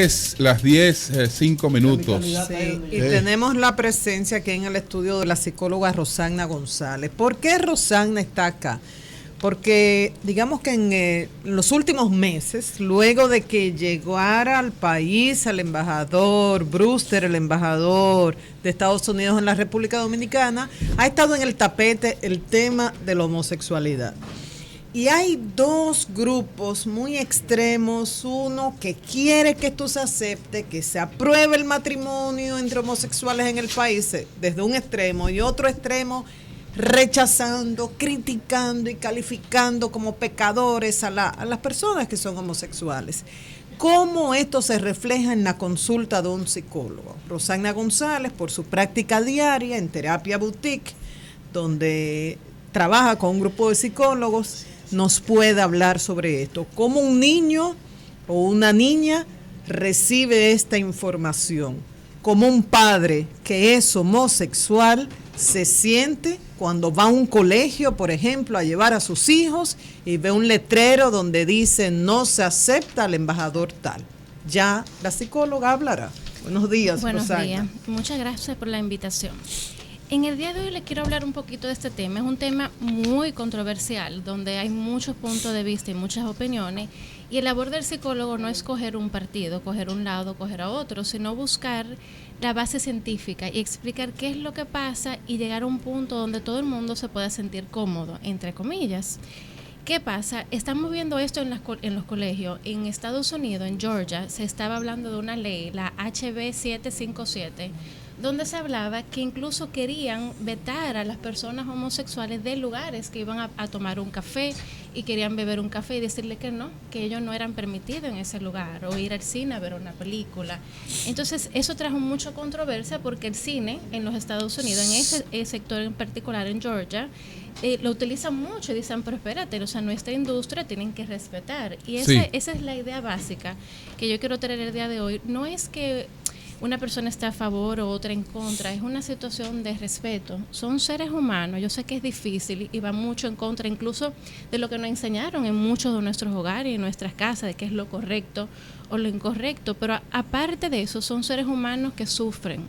5 minutos. Sí, y tenemos la presencia aquí en el estudio de la psicóloga Rosagna González. ¿Por qué Rosagna está acá? Porque digamos que en los últimos meses, luego de que llegara al país el embajador Brewster, el embajador de Estados Unidos en la República Dominicana, ha estado en el tapete el tema de la homosexualidad. Y hay dos grupos muy extremos, uno que quiere que esto se acepte, que se apruebe el matrimonio entre homosexuales en el país, desde un extremo, y otro extremo rechazando, criticando y calificando como pecadores a las personas que son homosexuales. ¿Cómo esto se refleja en la consulta de un psicólogo? Rosagna González, por su práctica diaria en Terapia Boutique, donde trabaja con un grupo de psicólogos, nos puede hablar sobre esto. ¿Cómo un niño o una niña recibe esta información? ¿Cómo un padre que es homosexual se siente cuando va a un colegio, por ejemplo, a llevar a sus hijos y ve un letrero donde dice no se acepta al embajador tal? Ya la psicóloga hablará. Buenos días, Buenos Rosagna. días. Muchas gracias por la invitación. En el día de hoy les quiero hablar un poquito de este tema. Es un tema muy controversial, donde hay muchos puntos de vista y muchas opiniones. Y el labor del psicólogo no es coger un partido, coger un lado, coger a otro, sino buscar la base científica y explicar qué es lo que pasa y llegar a un punto donde todo el mundo se pueda sentir cómodo, entre comillas. ¿Qué pasa? Estamos viendo esto en los colegios. En Estados Unidos, en Georgia, se estaba hablando de una ley, la HB 757, donde se hablaba que incluso querían vetar a las personas homosexuales de lugares que iban a tomar un café y querían beber un café y decirle que no, que ellos no eran permitidos en ese lugar, o ir al cine a ver una película. Entonces eso trajo mucha controversia porque el cine en los Estados Unidos, en ese sector en particular en Georgia, lo utilizan mucho y dicen, pero espérate, o sea, nuestra industria tienen que respetar. Y esa es la idea básica que yo quiero tener el día de hoy. No es que una persona está a favor o otra en contra, es una situación de respeto. Son seres humanos, yo sé que es difícil y va mucho en contra incluso de lo que nos enseñaron en muchos de nuestros hogares y en nuestras casas, de qué es lo correcto o lo incorrecto, pero aparte de eso, son seres humanos que sufren.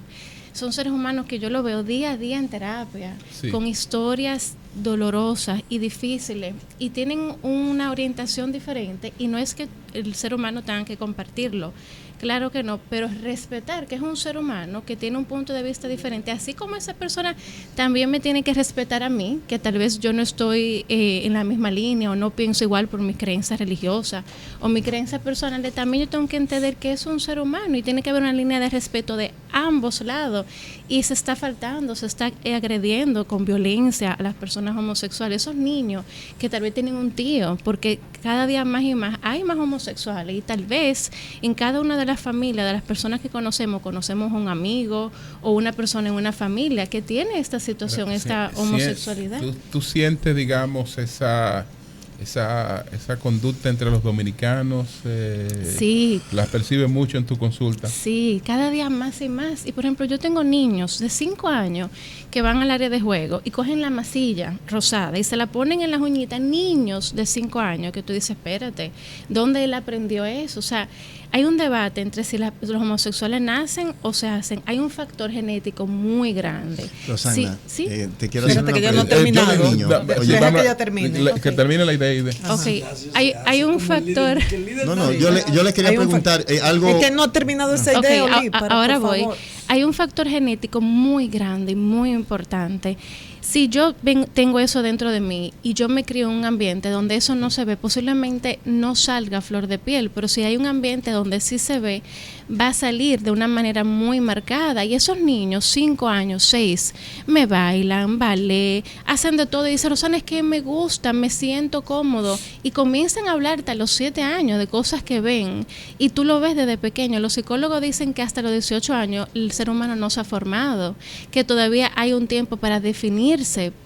Son seres humanos que yo lo veo día a día en terapia, con historias dolorosas y difíciles, y tienen una orientación diferente, y no es que el ser humano tenga que compartirlo, claro que no, pero respetar que es un ser humano que tiene un punto de vista diferente, así como esa persona también me tiene que respetar a mí, que tal vez yo no estoy en la misma línea o no pienso igual por mis creencias religiosas o mis creencias personales, también yo tengo que entender que es un ser humano y tiene que haber una línea de respeto de ambos lados, y se está faltando, se está agrediendo con violencia a las personas homosexuales, esos niños que tal vez tienen un tío, porque cada día más y más hay más homosexuales, y tal vez en cada una de las familias, de las personas que conocemos un amigo o una persona en una familia que tiene esta situación, esta homosexualidad. ¿Tú sientes, digamos, esa conducta entre los dominicanos? Sí. ¿Las percibes mucho en tu consulta? Sí, cada día más y más. Y por ejemplo, yo tengo niños de 5 años que van al área de juego y cogen la masilla rosada y se la ponen en las uñitas. Niños de 5 años que tú dices, espérate, ¿dónde él aprendió eso? O sea, hay un debate entre si los homosexuales nacen o se hacen. Hay un factor genético muy grande. Rosagna, ¿Sí? Te quiero hacer una que yo no he terminado. Deja que ella termine. Que termine la idea. Ok, hay un factor. No, yo le quería preguntar algo. Es que no ha terminado esa idea, Okay, ahora voy. Favor. Hay un factor genético muy grande y muy importante. Si yo tengo eso dentro de mí y yo me crío en un ambiente donde eso no se ve, posiblemente no salga a flor de piel, pero si hay un ambiente donde sí se ve, va a salir de una manera muy marcada. Y esos niños, 5 años, 6, me bailan, ballet, hacen de todo y dicen, Rosana, es que me gusta, me siento cómodo, y comienzan a hablarte a los 7 años de cosas que ven y tú lo ves desde pequeño. Los psicólogos dicen que hasta los 18 años el ser humano no se ha formado, que todavía hay un tiempo para definirse,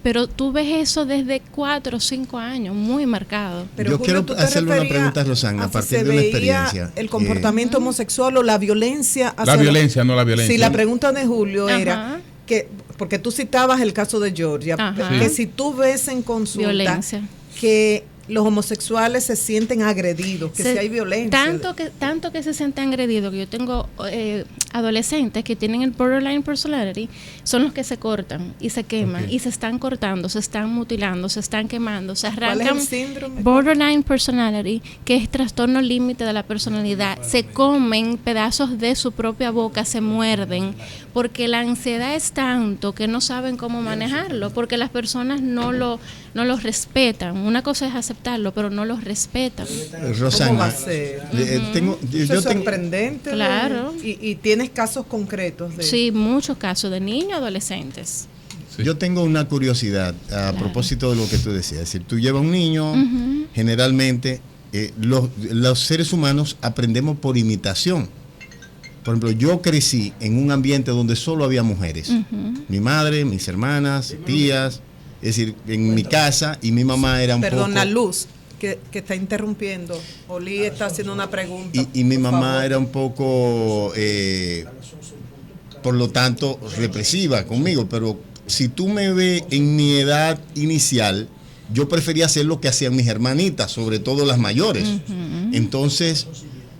pero tú ves eso desde 4 o 5 años, muy marcado. Pero yo quiero hacerle una pregunta a Rosagna a partir de una experiencia. El comportamiento homosexual o la violencia. La violencia, no la violencia. Sí, la pregunta de Julio era que, porque tú citabas el caso de Georgia, que si tú ves en consulta violencia, que los homosexuales se sienten agredidos, que si hay violencia. Tanto que se sienten agredidos, que yo tengo adolescentes que tienen el borderline personality, son los que se cortan y se queman, y se están cortando, se están mutilando, se están quemando, se arrancan. ¿Cuál es el síndrome? Borderline personality, que es trastorno límite de la personalidad. Se comen pedazos de su propia boca, se muerden, porque la ansiedad es tanto que no saben cómo manejarlo, porque las personas no lo respetan. Una cosa es aceptarlo, pero no lo respetan. Rosana, ¿cómo va a ser? Eso es sorprendente. Claro. Y tienes casos concretos de... Sí, muchos casos de niños, adolescentes. Sí. Yo tengo una curiosidad a propósito de lo que tú decías. Es decir, tú llevas un niño, generalmente los seres humanos aprendemos por imitación. Por ejemplo, yo crecí en un ambiente donde solo había mujeres. Mi madre, mis hermanas, tías, es decir, en mi casa, y mi mamá era un poco... Perdona, Luz, que está interrumpiendo. Oli está haciendo una pregunta. Y mi mamá era un poco, por lo tanto, represiva conmigo, pero si tú me ves en mi edad inicial, yo prefería hacer lo que hacían mis hermanitas, sobre todo las mayores. Entonces,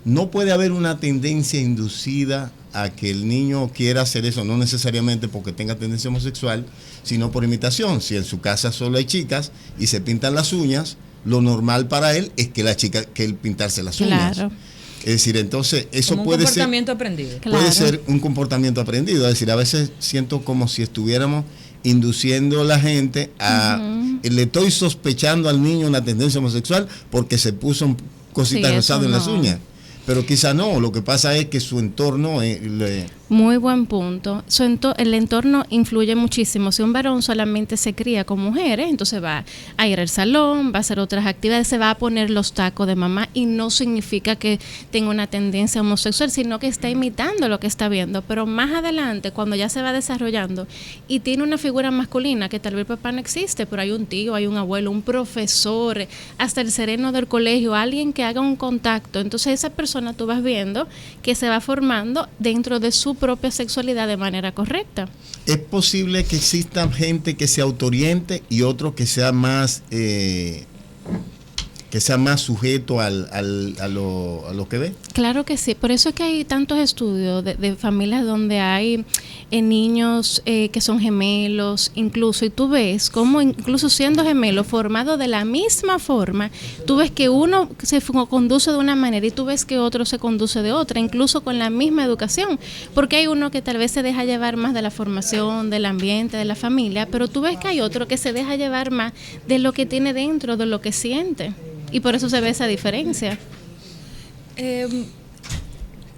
no puede haber una tendencia inducida a que el niño quiera hacer eso, no necesariamente porque tenga tendencia homosexual, sino por imitación. Si en su casa solo hay chicas y se pintan las uñas, lo normal para él es que él pintarse las uñas. Claro. Es decir, entonces eso como puede ser un comportamiento aprendido. Puede ser un comportamiento aprendido. Es decir, a veces siento como si estuviéramos induciendo a la gente a... Le estoy sospechando al niño una tendencia homosexual porque se puso cositas rosadas en las uñas. Pero quizá no, lo que pasa es que su entorno... Muy buen punto. El entorno influye muchísimo. Si un varón solamente se cría con mujeres, entonces va a ir al salón, va a hacer otras actividades, se va a poner los tacos de mamá, y no significa que tenga una tendencia homosexual, sino que está imitando lo que está viendo. Pero más adelante, cuando ya se va desarrollando y tiene una figura masculina, que tal vez el papá no existe, pero hay un tío, hay un abuelo, un profesor, hasta el sereno del colegio, alguien que haga un contacto, entonces esa persona tú vas viendo que se va formando dentro de su propia sexualidad de manera correcta. ¿Es posible que exista gente que se autooriente y otro que sea más sujeto a lo que ve? Claro que sí, por eso es que hay tantos estudios de familias donde hay niños que son gemelos, incluso, y tú ves cómo incluso siendo gemelos, formados de la misma forma, tú ves que uno se conduce de una manera y tú ves que otro se conduce de otra, incluso con la misma educación, porque hay uno que tal vez se deja llevar más de la formación, del ambiente, de la familia, pero tú ves que hay otro que se deja llevar más de lo que tiene dentro, de lo que siente. Y por eso se ve esa diferencia.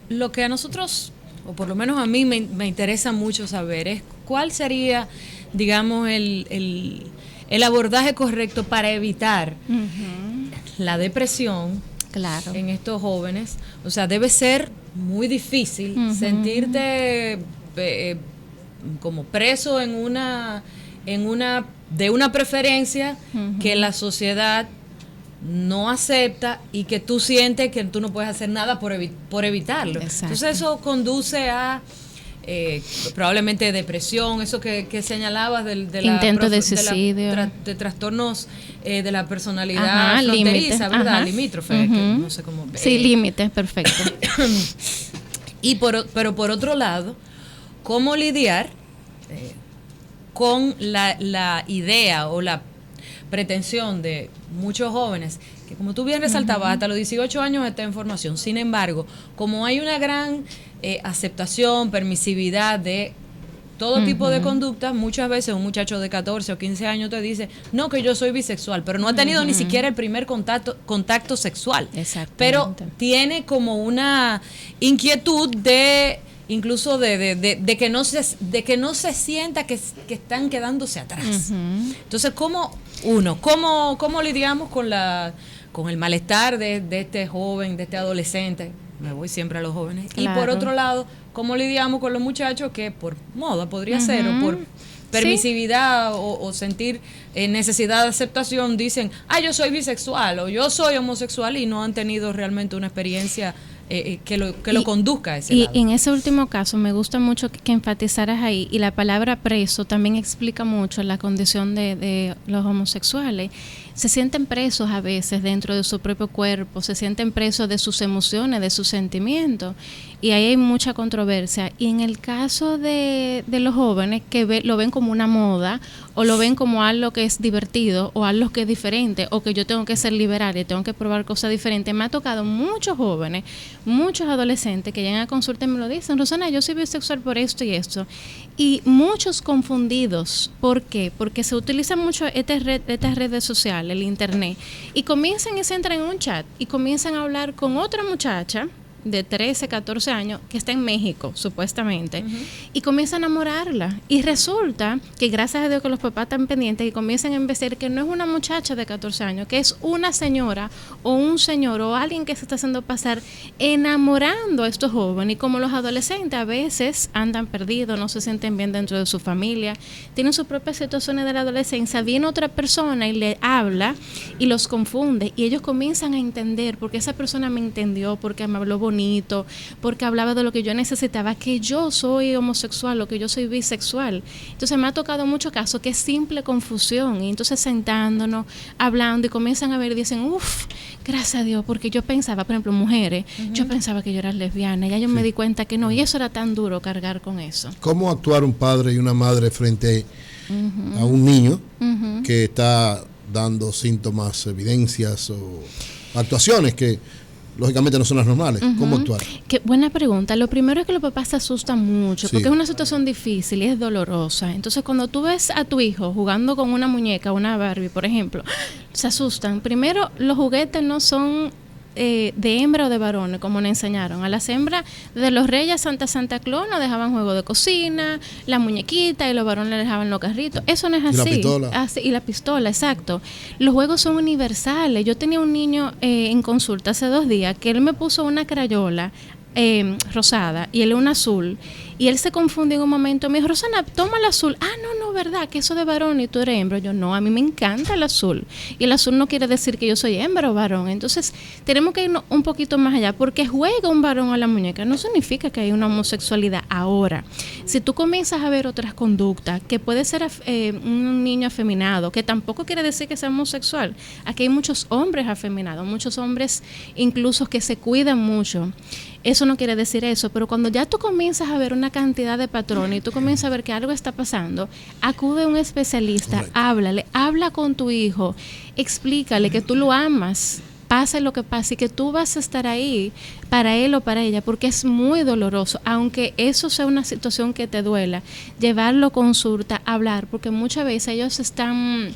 Lo que a nosotros, o por lo menos a mí, me interesa mucho saber es cuál sería, digamos, el abordaje correcto para evitar la depresión en estos jóvenes. O sea, debe ser muy difícil sentirte como preso de una preferencia que la sociedad no acepta y que tú sientes que tú no puedes hacer nada por evitarlo. Exacto. Entonces eso conduce a probablemente depresión, eso que señalabas de intento de suicidio, de trastornos de la personalidad fronteriza, ¿verdad? Limítrofe, que no sé cómo. Sí, límite, perfecto. Pero por otro lado, ¿cómo lidiar con la idea o la pretensión de muchos jóvenes, que como tú bien resaltabas, hasta los 18 años está en formación? Sin embargo, como hay una gran aceptación, permisividad de todo tipo de conductas, muchas veces un muchacho de 14 o 15 años te dice, no, que yo soy bisexual, pero no ha tenido ni siquiera el primer contacto sexual. Pero tiene como una inquietud de... incluso de que no se sienta que están quedándose atrás. Entonces, ¿cómo lidiamos con el malestar de este joven, de este adolescente? Me voy siempre a los jóvenes. Claro. Y por otro lado, ¿cómo lidiamos con los muchachos que por moda podría ser, o por permisividad, o sentir necesidad de aceptación, dicen, yo soy bisexual o yo soy homosexual, y no han tenido realmente una experiencia que lo conduzca a ese lado? Y en ese último caso me gusta mucho que enfatizaras ahí, y la palabra preso también explica mucho la condición de los homosexuales. se sienten presos a veces dentro de su propio cuerpo, se sienten presos de sus emociones, de sus sentimientos, y ahí hay mucha controversia. Y en el caso de los jóvenes que lo ven como una moda, o lo ven como algo que es divertido, o algo que es diferente, o que yo tengo que ser liberal y tengo que probar cosas diferentes, me ha tocado muchos jóvenes, muchos adolescentes que llegan a consulta y me lo dicen: Rosana, yo soy bisexual por esto y esto. Y muchos confundidos. ¿Por qué? Porque se utiliza mucho estas redes sociales, el internet, y comienzan y se entran en un chat y comienzan a hablar con otra muchacha de 13, 14 años que está en México, supuestamente, y comienza a enamorarla. Y resulta que, gracias a Dios que los papás están pendientes, y comienzan a investigar que no es una muchacha de 14 años, que es una señora o un señor o alguien que se está haciendo pasar, enamorando a estos jóvenes. Y como los adolescentes a veces andan perdidos, no se sienten bien dentro de su familia, tienen sus propias situaciones de la adolescencia, viene otra persona y le habla y los confunde, y ellos comienzan a entender, porque esa persona me entendió, porque me habló bonito, porque hablaba de lo que yo necesitaba, que yo soy homosexual o que yo soy bisexual. Entonces me ha tocado muchos casos que es simple confusión, y entonces sentándonos, hablando, y comienzan a ver y dicen: uff, gracias a Dios, porque yo pensaba, por ejemplo, mujeres, yo pensaba que yo era lesbiana, ya yo me di cuenta que no, y eso era tan duro cargar con eso. ¿Cómo actuar un padre y una madre frente a un niño que está dando síntomas, evidencias o actuaciones que lógicamente no son las normales? ¿Cómo actuar? Qué buena pregunta. Lo primero es que los papás se asustan mucho, porque es una situación difícil y es dolorosa. Entonces, cuando tú ves a tu hijo jugando con una muñeca, una Barbie, por ejemplo, se asustan. Primero, los juguetes no son de hembra o de varones, como nos enseñaron. A las hembras de los Reyes Santa Claus nos dejaban juego de cocina, la muñequita, y los varones les dejaban los carritos. Eso no es así. Y la pistola, exacto. Los juegos son universales. Yo tenía un niño en consulta hace 2 días que él me puso una crayola rosada y él una azul, y él se confundió en un momento. Me dijo: Rosana, toma el azul. No, ¿verdad? Que eso de varón y tú eres hembra. Yo: no, a mí me encanta el azul, y el azul no quiere decir que yo soy hembra o varón. Entonces tenemos que irnos un poquito más allá, porque juega un varón a la muñeca no significa que hay una homosexualidad. Ahora, si tú comienzas a ver otras conductas, que puede ser un niño afeminado, que tampoco quiere decir que sea homosexual. Aquí hay muchos hombres afeminados, muchos hombres incluso que se cuidan mucho. Eso no quiere decir eso, pero cuando ya tú comienzas a ver una cantidad de patrones y tú comienzas a ver que algo está pasando, acude a un especialista, habla con tu hijo, explícale que tú lo amas, pase lo que pase, y que tú vas a estar ahí para él o para ella, porque es muy doloroso. Aunque eso sea una situación que te duela, llevarlo a consulta, hablar, porque muchas veces ellos están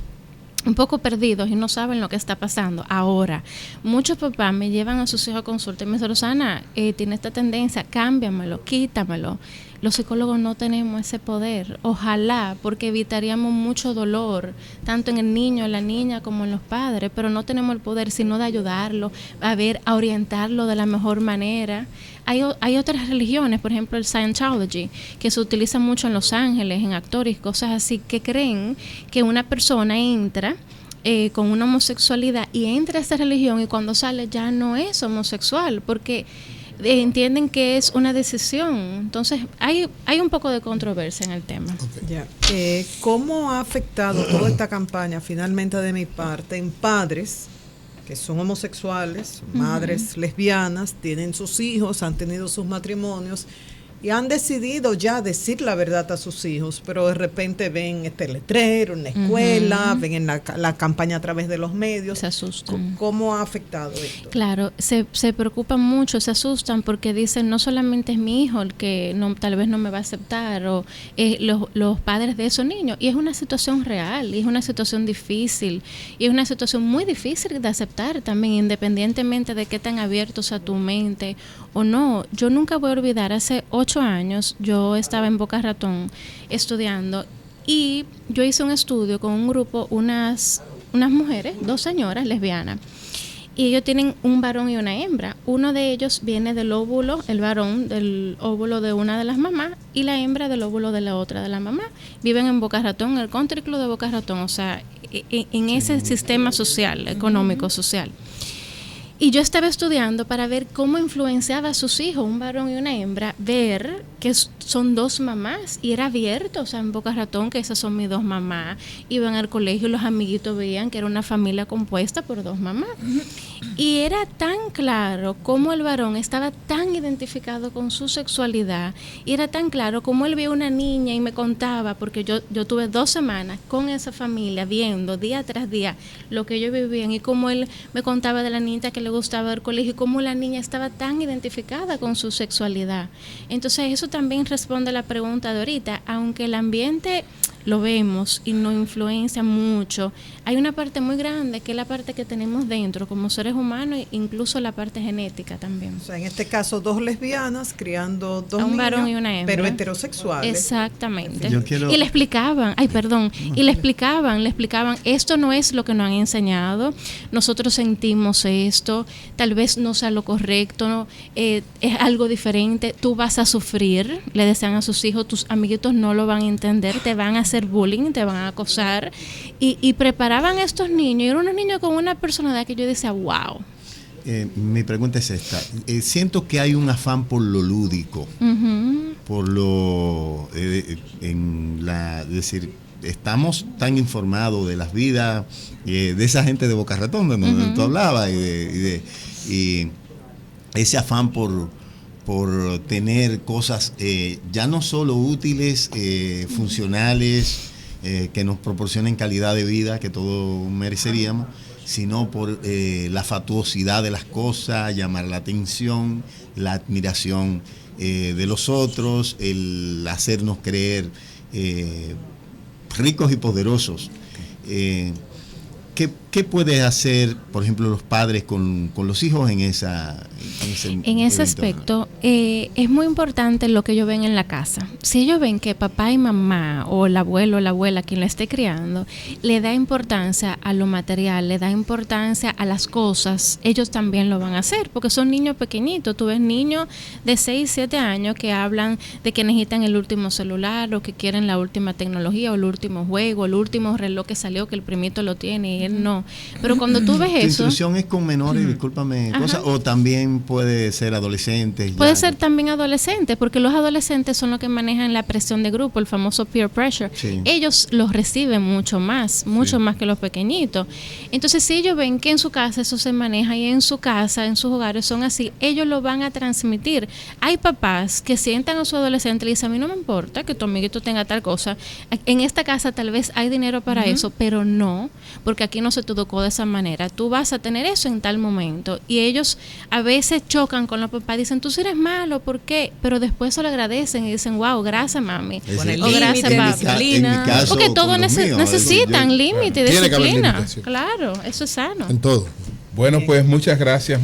un poco perdidos y no saben lo que está pasando. Ahora, muchos papás me llevan a sus hijos a consulta y me dicen: Rosana, tiene esta tendencia, cámbiamelo, quítamelo. Los psicólogos no tenemos ese poder. Ojalá, porque evitaríamos mucho dolor, tanto en el niño, en la niña, como en los padres, pero no tenemos el poder sino de ayudarlo, a orientarlo de la mejor manera. Hay otras religiones, por ejemplo el Scientology, que se utiliza mucho en Los Ángeles, en actores, cosas así, que creen que una persona entra con una homosexualidad y entra a esta religión, y cuando sale ya no es homosexual, porque entienden que es una decisión. Entonces hay un poco de controversia en el tema. ¿Cómo ha afectado toda esta campaña, finalmente de mi parte, en padres que son homosexuales, madres lesbianas, tienen sus hijos, han tenido sus matrimonios y han decidido ya decir la verdad a sus hijos, pero de repente ven este letrero en la escuela, ven en la campaña a través de los medios? Se asustan. ¿Cómo ha afectado esto? Claro, se preocupan mucho, se asustan, porque dicen: no solamente es mi hijo el que tal vez no me va a aceptar, o los padres de esos niños. Y es una situación real, y es una situación difícil, y es una situación muy difícil de aceptar también, independientemente de qué tan abiertos a tu mente o no. Yo nunca voy a olvidar, hace 8 años yo estaba en Boca Ratón estudiando, y yo hice un estudio con un grupo, unas mujeres, 2 señoras lesbianas, y ellos tienen un varón y una hembra. Uno de ellos viene del óvulo, el varón del óvulo de una de las mamás, y la hembra del óvulo de la otra de la mamá. Viven en Boca Ratón, en el country club de Boca Ratón, o sea, en ese sistema social, económico, social. Y yo estaba estudiando para ver cómo influenciaba a sus hijos, un varón y una hembra, ver que son dos mamás. Y era abierto, o sea, en Boca Ratón, que esas son mis dos mamás. Iban al colegio y los amiguitos veían que era una familia compuesta por dos mamás. Y era tan claro cómo el varón estaba tan identificado con su sexualidad. Y era tan claro cómo él veía una niña y me contaba, porque yo tuve 2 semanas con esa familia viendo día tras día lo que ellos vivían y cómo él me contaba de la niña que le gustaba el colegio y cómo la niña estaba tan identificada con su sexualidad. Entonces eso también responde a la pregunta de ahorita, aunque el ambiente lo vemos y nos influencia mucho, hay una parte muy grande que es la parte que tenemos dentro como seres humanos, incluso la parte genética también. O sea, en este caso 2 lesbianas criando 2 un niños, varón y una hembra, pero heterosexuales. Exactamente. Quiero... Y le explicaban, y le explicaban, esto no es lo que nos han enseñado, nosotros sentimos esto, tal vez no sea lo correcto, ¿no? Es algo diferente, tú vas a sufrir, le decían a sus hijos, tus amiguitos no lo van a entender, te van a hacer bullying, te van a acosar, y preparaban a estos niños, y eran unos niños con una personalidad que yo decía, wow. Mi pregunta es esta, siento que hay un afán por lo lúdico, por lo, es decir, estamos tan informados de las vidas de esa gente de Boca Ratón, de donde tú hablabas, y ese afán por tener cosas ya no solo útiles, funcionales, que nos proporcionen calidad de vida que todos mereceríamos, sino por la fatuosidad de las cosas, llamar la atención, la admiración de los otros, el hacernos creer ricos y poderosos. ¿Qué puede hacer, por ejemplo, los padres con los hijos en ese aspecto? Es muy importante lo que ellos ven en la casa. Si ellos ven que papá y mamá o el abuelo o la abuela, quien la esté criando, le da importancia a lo material, le da importancia a las cosas, ellos también lo van a hacer, porque son niños pequeñitos. Tú ves niños de 6, 7 años que hablan de que necesitan el último celular o que quieren la última tecnología o el último juego, el último reloj que salió que el primito lo tiene y él no. Pero cuando tú ves eso... ¿Tu instrucción es con menores, discúlpame, cosas, o también puede ser adolescentes? Puede ser también adolescentes, porque los adolescentes son los que manejan la presión de grupo, el famoso peer pressure. Sí. Ellos los reciben mucho más que los pequeñitos. Entonces, si ellos ven que en su casa eso se maneja y en su casa, en sus hogares son así, ellos lo van a transmitir. Hay papás que sientan a su adolescente y dicen, a mí no me importa que tu amiguito tenga tal cosa. En esta casa tal vez hay dinero para eso, pero no, porque aquí no se te educó de esa manera. Tú vas a tener eso en tal momento. Y ellos a veces chocan con los papás, dicen, tú sí eres malo, ¿por qué? Pero después se lo agradecen y dicen, wow, gracias mami. O gracias disciplina. Porque todos necesitan límite y disciplina. Claro, eso es sano. En todo. Bueno, pues muchas gracias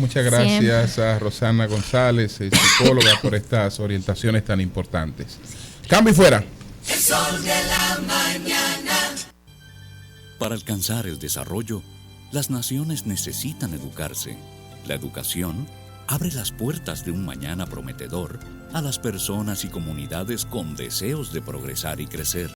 a Rosana González, psicóloga, por estas orientaciones tan importantes. Cambio y fuera. El sol de la mañana. Para alcanzar el desarrollo, las naciones necesitan educarse. La educación abre las puertas de un mañana prometedor a las personas y comunidades con deseos de progresar y crecer.